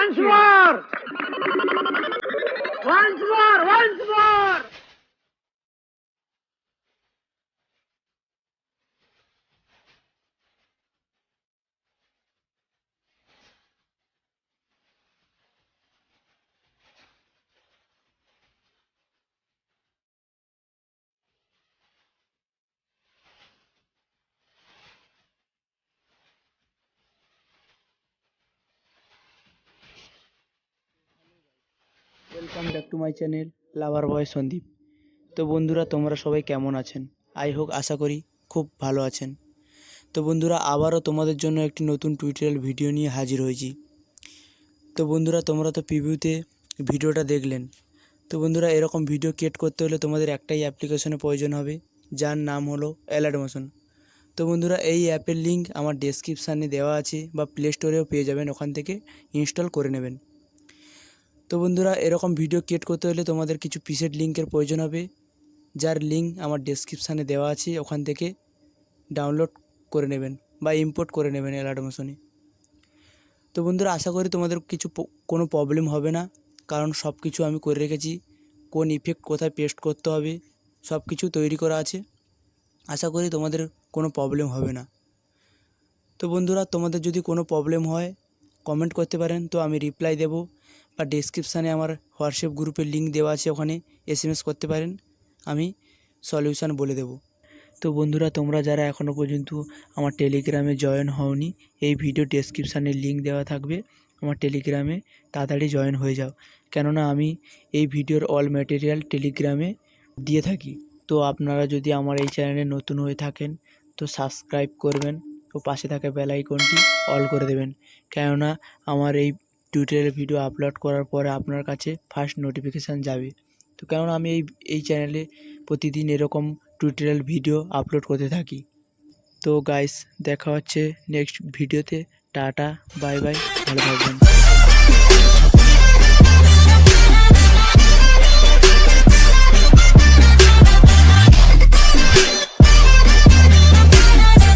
Once more! Once more! Once more! Welcome back to my channel lover boy Sandeep. তো বন্ধুরা, তোমরা সবাই কেমন আছেন? আশা করি খুব ভালো আছেন। তো বন্ধুরা, আবারও তোমাদের জন্য একটি নতুন টিউটোরিয়াল ভিডিও নিয়ে হাজির হয়েছি। তো বন্ধুরা, তোমরা তো প্রিভিউতে ভিডিওটা দেখলেন। তো বন্ধুরা, এরকম ভিডিও ক্রিয়েট করতে হলে তোমাদের একটাই অ্যাপ্লিকেশনের প্রয়োজন হবে, যার নাম হলো অ্যালার্ট মোশন। তো বন্ধুরা, এই অ্যাপের লিঙ্ক আমার ডেসক্রিপশানে দেওয়া আছে, বা প্লে স্টোরেও পেয়ে যাবেন, ওখান থেকে ইনস্টল করে নেবেন। তো বন্ধুরা, এরকম ভিডিও ক্রিয়েট করতে হলে তোমাদের কিছু প্রিসেট লিঙ্কের প্রয়োজন হবে, যার লিঙ্ক আমার ডেসক্রিপশানে দেওয়া আছে, ওখান থেকে ডাউনলোড করে নেবেন বা ইম্পোর্ট করে নেবেন অ্যালার্ট মোশনে। তো বন্ধুরা, আশা করি তোমাদের কোনো প্রবলেম হবে না, কারণ সব কিছু আমি করে রেখেছি। কোন ইফেক্ট কোথায় পেস্ট করতে হবে সব কিছু তৈরি করা আছে। আশা করি তোমাদের কোনো প্রবলেম হবে না। তো বন্ধুরা, তোমাদের যদি কোনো প্রবলেম হয় কমেন্ট করতে পারেন, তো আমি রিপ্লাই দেবো, বা ডেসক্রিপশানে আমার হোয়াটসঅ্যাপ গ্রুপের লিঙ্ক দেওয়া আছে, ওখানে SMS করতে পারেন, আমি সলিউশান বলে দেব। তো বন্ধুরা, তোমরা যারা এখনও পর্যন্ত আমার টেলিগ্রামে জয়েন হওনি, এই ভিডিও ডেসক্রিপশানে লিঙ্ক দেওয়া থাকবে, আমার টেলিগ্রামে তাড়াতাড়ি জয়েন হয়ে যাও, কেননা আমি এই ভিডিওর অল ম্যাটেরিয়াল টেলিগ্রামে দিয়ে থাকি। তো আপনারা যদি আমার এই চ্যানেলে নতুন হয়ে থাকেন, তো সাবস্ক্রাইব করবেন ও পাশে থাকা বেল আইকনটি অল করে দেবেন, কেননা আমার এই টিউটোরিয়াল ভিডিও আপলোড করার পরে আপনার কাছে ফার্স্ট নোটিফিকেশান যাবে। তো কেননা আমি এই চ্যানেলে প্রতিদিন এরকম টিউটোরিয়াল ভিডিও আপলোড করতে থাকি। তো গাইস, দেখা হচ্ছে নেক্সট ভিডিওতে। টাটা, বাই বাই, ভালো থাকবেন।